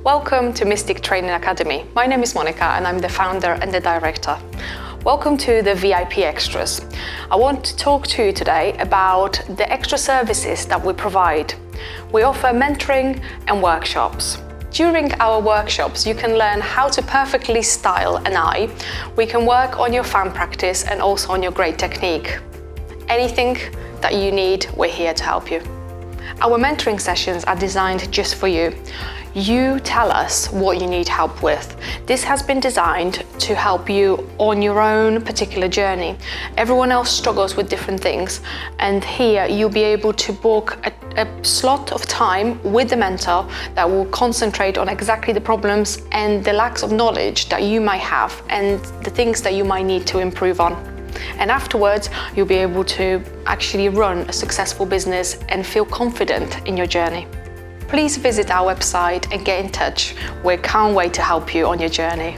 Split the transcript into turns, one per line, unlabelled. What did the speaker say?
Welcome to Mystique Training Academy. My name is Monika and I'm the founder and the director. Welcome to the VIP Extras. I want to talk to you today about the extra services that we provide. We offer mentoring and workshops. During our workshops, you can learn how to perfectly style an eye. We can work on your fan practice and also on your great technique. Anything that you need, we're here to help you. Our mentoring sessions are designed just for you. You tell us what you need help with. This has been designed to help you on your own particular journey. Everyone else struggles with different things, and here you'll be able to book a slot of time with the mentor that will concentrate on exactly the problems and the lacks of knowledge that you might have and the things that you might need to improve on. And afterwards, you'll be able to actually run a successful business and feel confident in your journey. Please visit our website and get in touch. We can't wait to help you on your journey.